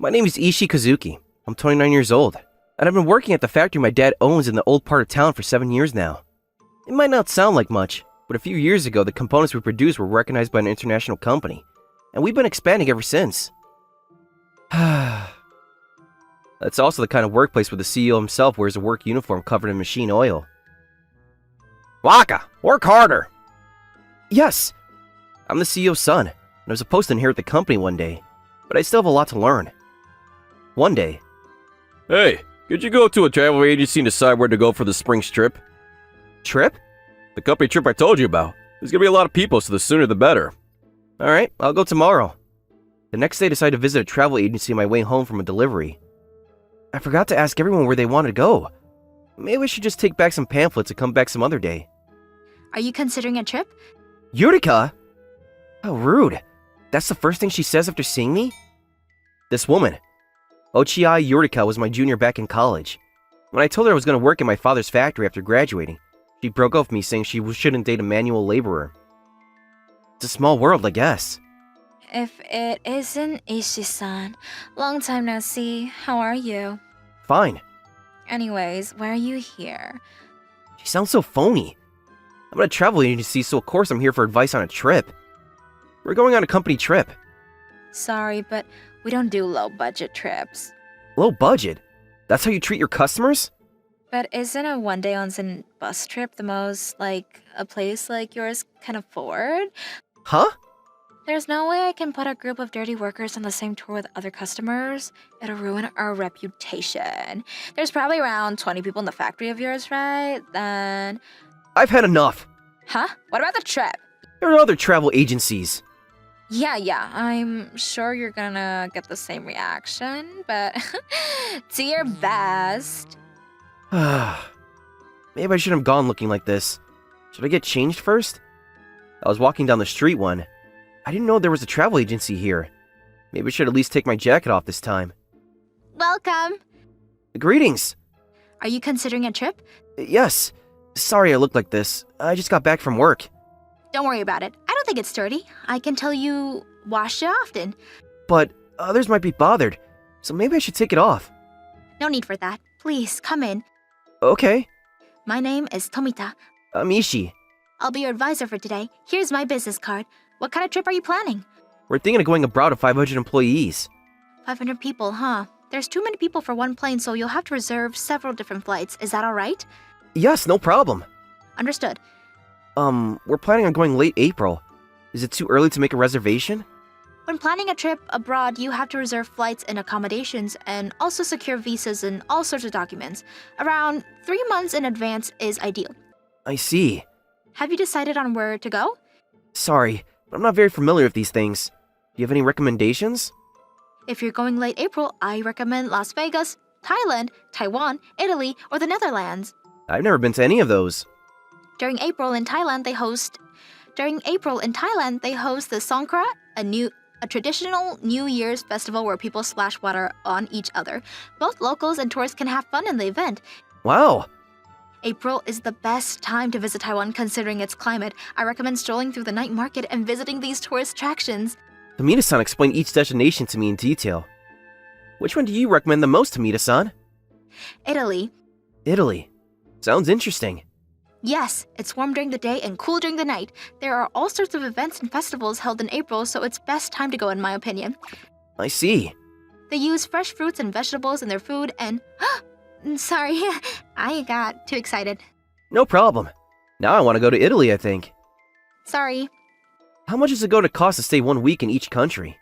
My name is Ishii Kazuki. I'm 29 years old, and I've been working at the factory my dad owns in the old part of town for 7 years now. It might not sound like much, but a few years ago the components we produce were recognized by an international company, and we've been expanding ever since. That's also the kind of workplace where the CEO himself wears a work uniform covered in machine oil. Waka, work harder! Yes! I'm the CEO's son, and I was supposed to inherit the company one day, but I still have a lot to learn. One day. Hey, could you go to a travel agency and decide where to go for the spring trip? Trip? The company trip I told you about. There's gonna be a lot of people, so the sooner the better. Alright, I'll go tomorrow. The next day I decided to visit a travel agency on my way home from a delivery. I forgot to ask everyone where they wanted to go. Maybe I should just take back some pamphlets and come back some other day. Are you considering a trip? Yurika? How rude. That's the first thing she says after seeing me? This woman, Ochiai Yurika, was my junior back in college. When I told her I was going to work in my father's factory after graduating, she broke off with me saying she shouldn't date a manual laborer. It's a small world, I guess. If it isn't Ishii-san, long time no see. How are you? Fine. Anyways, why are you here? She sounds so phony. I'm at a travel agency, so of course I'm here for advice on a trip. We're going on a company trip. Sorry, but we don't do low-budget trips. Low budget? That's how you treat your customers? But isn't a one-day onsen bus trip the most, a place like yours can afford? Huh? There's no way I can put a group of dirty workers on the same tour with other customers. It'll ruin our reputation. There's probably around 20 people in the factory of yours, right? Then... I've had enough. Huh? What about the trip? There are other travel agencies. Yeah, I'm sure you're gonna get the same reaction, but do your best. Maybe I shouldn't have gone looking like this. Should I get changed first? I was walking down the street one. I didn't know there was a travel agency here. Maybe I should at least take my jacket off this time. Welcome. Greetings. Are you considering a trip? Yes. Sorry I look like this. I just got back from work. Don't worry about it. I don't think it's dirty. I can tell you wash it often. But others might be bothered, so maybe I should take it off. No need for that. Please, come in. Okay. My name is Tomita. I'm Ishii. I'll be your advisor for today. Here's my business card. What kind of trip are you planning? We're thinking of going abroad with 500 employees. 500 people, huh? There's too many people for one plane, so you'll have to reserve several different flights. Is that all right? Yes, no problem. Understood. We're planning on going late April. Is it too early to make a reservation? When planning a trip abroad, you have to reserve flights and accommodations and also secure visas and all sorts of documents. Around 3 months in advance is ideal. I see. Have you decided on where to go? Sorry, but I'm not very familiar with these things. Do you have any recommendations? If you're going late April, I recommend Las Vegas, Thailand, Taiwan, Italy, or the Netherlands. I've never been to any of those. During April in Thailand, they host the Songkran, a traditional New Year's festival where people splash water on each other. Both locals and tourists can have fun in the event. Wow. April is the best time to visit Taiwan considering its climate. I recommend strolling through the night market and visiting these tourist attractions. Tomita-san explained each destination to me in detail. Which one do you recommend the most, Tomita-san? Italy. Italy. Sounds interesting. Yes, it's warm during the day and cool during the night. There are all sorts of events and festivals held in April, so it's best time to go in my opinion. I see. They use fresh fruits and vegetables in their food and... Sorry, I got too excited. No problem. Now I want to go to Italy, I think. Sorry. How much is it going to cost to stay 1 week in each country?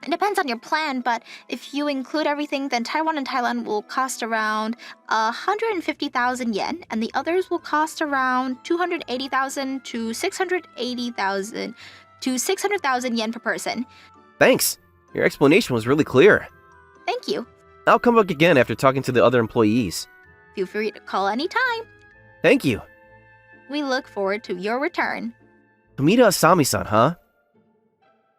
It depends on your plan, but if you include everything, then Taiwan and Thailand will cost around 150,000 yen, and the others will cost around 280,000 to 600,000 yen per person. Thanks. Your explanation was really clear. Thank you. I'll come back again after talking to the other employees. Feel free to call anytime. Thank you. We look forward to your return. Tomita Asami-san, huh?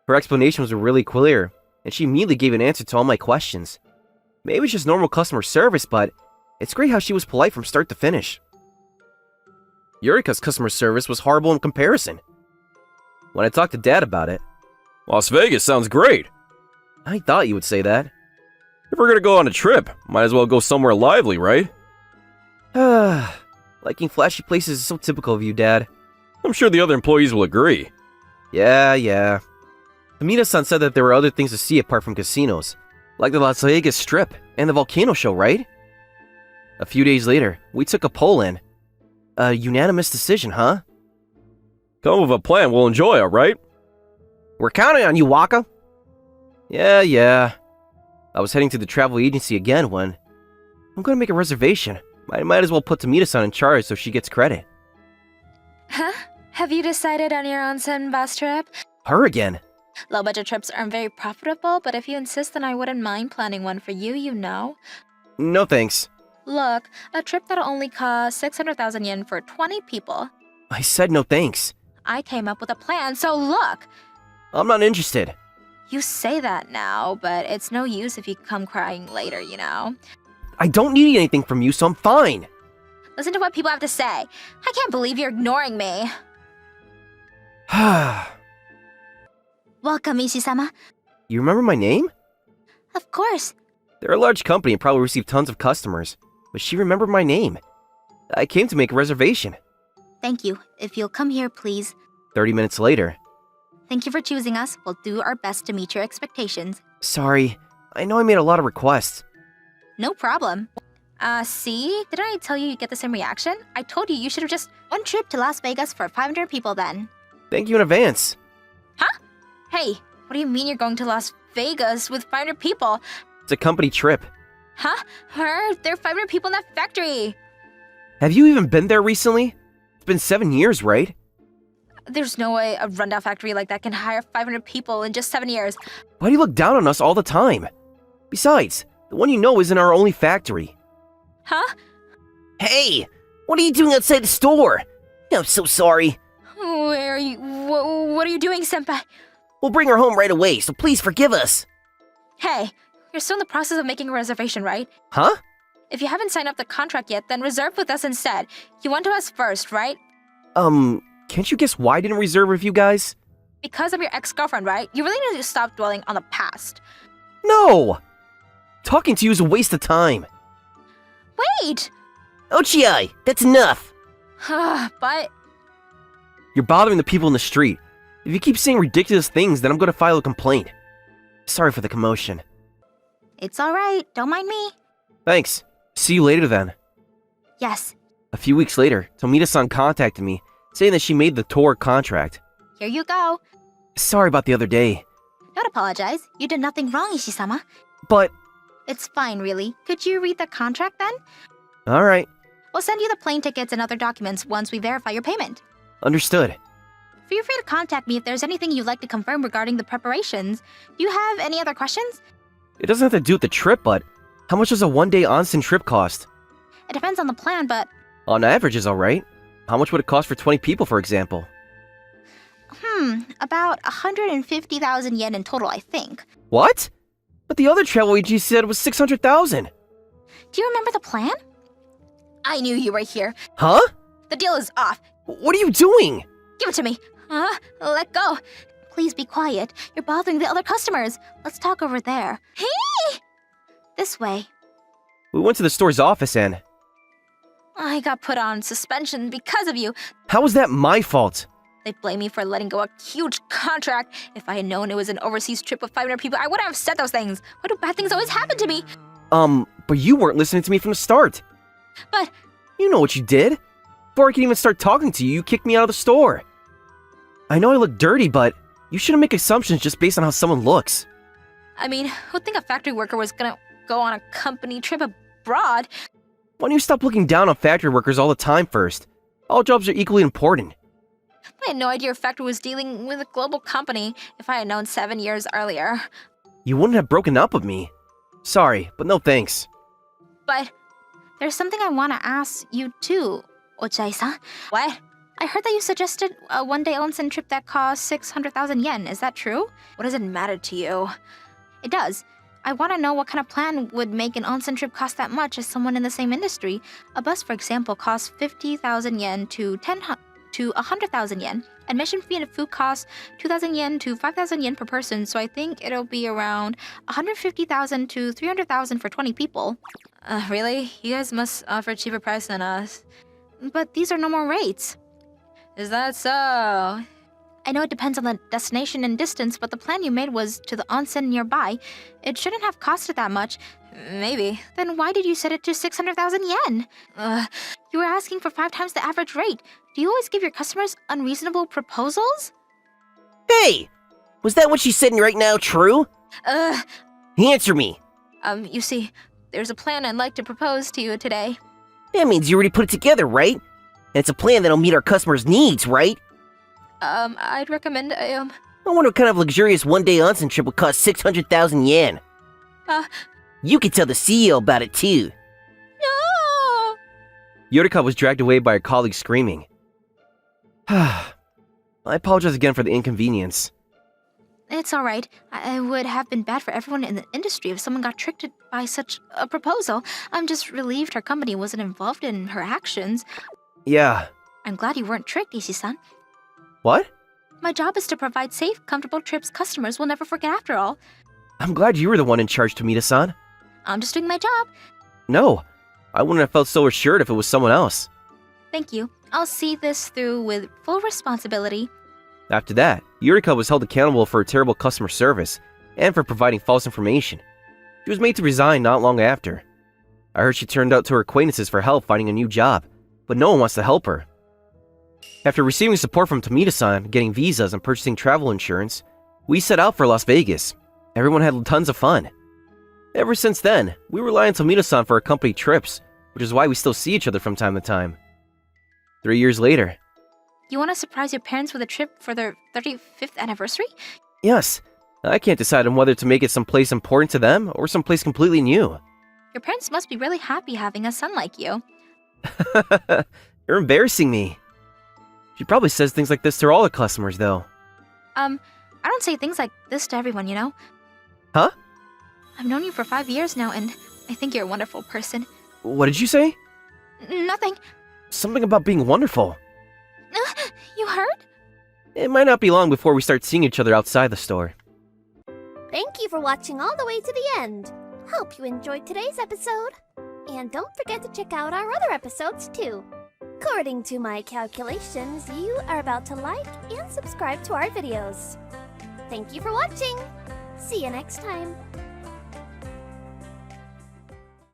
Her explanations were really clear, and she immediately gave an answer to all my questions. Maybe it's just normal customer service, but it's great how she was polite from start to finish. Yurika's customer service was horrible in comparison. When I talked to Dad about it, Las Vegas sounds great. I thought you would say that. If we're gonna go on a trip, might as well go somewhere lively, right? Liking flashy places is so typical of you, Dad. I'm sure the other employees will agree. Yeah. Tomita-san said that there were other things to see apart from casinos, like the Las Vegas Strip and the volcano show, right? A few days later, we took a poll in. A unanimous decision, huh? Come with a plan we'll enjoy, alright? We're counting on you, Waka. Yeah. I was heading to the travel agency again when... I'm gonna make a reservation. I might as well put Tomita-san in charge so she gets credit. Huh? Have you decided on your onsen bus trip? Her again. Low-budget trips aren't very profitable, but if you insist, then I wouldn't mind planning one for you, you know. No thanks. Look, a trip that'll only cost 600,000 yen for 20 people. I said no thanks. I came up with a plan, so look! I'm not interested. You say that now, but it's no use if you come crying later, you know. I don't need anything from you, so I'm fine. Listen to what people have to say. I can't believe you're ignoring me. Welcome, Ishi-sama. You remember my name? Of course. They're a large company and probably receive tons of customers, but she remembered my name. I came to make a reservation. Thank you. If you'll come here, please. 30 minutes later. Thank you for choosing us. We'll do our best to meet your expectations. Sorry, I know I made a lot of requests. No problem. See? Didn't I tell you you'd get the same reaction? I told you should have just... One trip to Las Vegas for 500 people then. Thank you in advance. Huh? Hey, what do you mean you're going to Las Vegas with 500 people? It's a company trip. Huh? There are 500 people in that factory. Have you even been there recently? It's been 7 years, right? There's no way a rundown factory like that can hire 500 people in just 7 years. Why do you look down on us all the time? Besides, the one you know isn't our only factory. Huh? Hey! What are you doing outside the store? I'm so sorry. Where are you? What are you doing, senpai? We'll bring her home right away, so please forgive us. Hey, you're still in the process of making a reservation, right? Huh? If you haven't signed up the contract yet, then reserve with us instead. You went to us first, right? Can't you guess why I didn't reserve with you guys? Because of your ex-girlfriend, right? You really need to stop dwelling on the past. No! Talking to you is a waste of time. Wait! Ochiai, that's enough! But... You're bothering the people in the street. If you keep saying ridiculous things, then I'm gonna file a complaint. Sorry for the commotion. It's alright. Don't mind me. Thanks. See you later then. Yes. A few weeks later, Tomita-san contacted me, saying that she made the tour contract. Here you go. Sorry about the other day. Don't apologize. You did nothing wrong, Ishi-sama. But... It's fine, really. Could you read the contract then? Alright. We'll send you the plane tickets and other documents once we verify your payment. Understood. Feel free to contact me if there's anything you'd like to confirm regarding the preparations. Do you have any other questions? It doesn't have to do with the trip, but... How much does a one-day onsen trip cost? It depends on the plan, but... On average is alright. How much would it cost for 20 people, for example? About 150,000 yen in total, I think. What? But the other travel agency said it was 600,000. Do you remember the plan? I knew you were here. Huh? The deal is off. What are you doing? Give it to me. Let go. Please be quiet. You're bothering the other customers. Let's talk over there. Hey! This way. We went to the store's office and... I got put on suspension because of you. How was that my fault? They blame me for letting go a huge contract. If I had known it was an overseas trip with 500 people, I wouldn't have said those things. Why do bad things always happen to me? But you weren't listening to me from the start. But... You know what you did. Before I could even start talking to you, you kicked me out of the store. I know I look dirty, but you shouldn't make assumptions just based on how someone looks. I mean, who'd think a factory worker was gonna go on a company trip abroad? Why don't you stop looking down on factory workers all the time first? All jobs are equally important. I had no idea your factory was dealing with a global company. If I had known 7 years earlier. You wouldn't have broken up with me. Sorry, but no thanks. But... There's something I want to ask you too, Ochai-san. What? I heard that you suggested a one-day onsen trip that costs 600,000 yen. Is that true? What does it matter to you? It does. I want to know what kind of plan would make an onsen trip cost that much as someone in the same industry. A bus, for example, costs 50,000 yen to 100,000 yen. Admission fee and food costs 2,000 yen to 5,000 yen per person, so I think it'll be around 150,000 to 300,000 for 20 people. Really? You guys must offer a cheaper price than us. But these are normal rates. Is that so? I know it depends on the destination and distance, but the plan you made was to the onsen nearby. It shouldn't have costed that much. Maybe. Then why did you set it to 600,000 yen? Uh, You were asking for 5 times the average rate. Do you always give your customers unreasonable proposals? Hey! Was that what she's saying right now true? uh, Answer me! you see, there's a plan I'd like to propose to you today. That means you already put it together, right? And it's a plan that'll meet our customers' needs, right? I'd recommend I wonder what kind of luxurious one-day onsen trip would cost 600,000 yen. Uh. You could tell the CEO about it too. No! Yorika was dragged away by her colleagues screaming. I apologize again for the inconvenience. It's alright. It would have been bad for everyone in the industry if someone got tricked by such a proposal. I'm just relieved her company wasn't involved in her actions. Yeah. I'm glad you weren't tricked, Ishi-san. What? My job is to provide safe, comfortable trips customers will never forget after all. I'm glad you were the one in charge, Tomita-san. I'm just doing my job. No, I wouldn't have felt so assured if it was someone else. Thank you. I'll see this through with full responsibility. After that, Yurika was held accountable for her terrible customer service and for providing false information. She was made to resign not long after. I heard she turned out to her acquaintances for help finding a new job, but no one wants to help her. After receiving support from Tomita-san, getting visas and purchasing travel insurance, we set out for Las Vegas. Everyone had tons of fun. Ever since then, we rely on Tomita-san for our company trips, which is why we still see each other from time to time. 3 years later. You want to surprise your parents with a trip for their 35th anniversary? Yes, I can't decide on whether to make it someplace important to them or someplace completely new. Your parents must be really happy having a son like you. You're embarrassing me. She probably says things like this to all the customers, though. I don't say things like this to everyone, you know? Huh? I've known you for 5 years now, and I think you're a wonderful person. What did you say? Nothing. Something about being wonderful. You heard? It might not be long before we start seeing each other outside the store. Thank you for watching all the way to the end. Hope you enjoyed today's episode. And don't forget to check out our other episodes too. According to my calculations, you are about to like and subscribe to our videos. Thank you for watching. See you next time.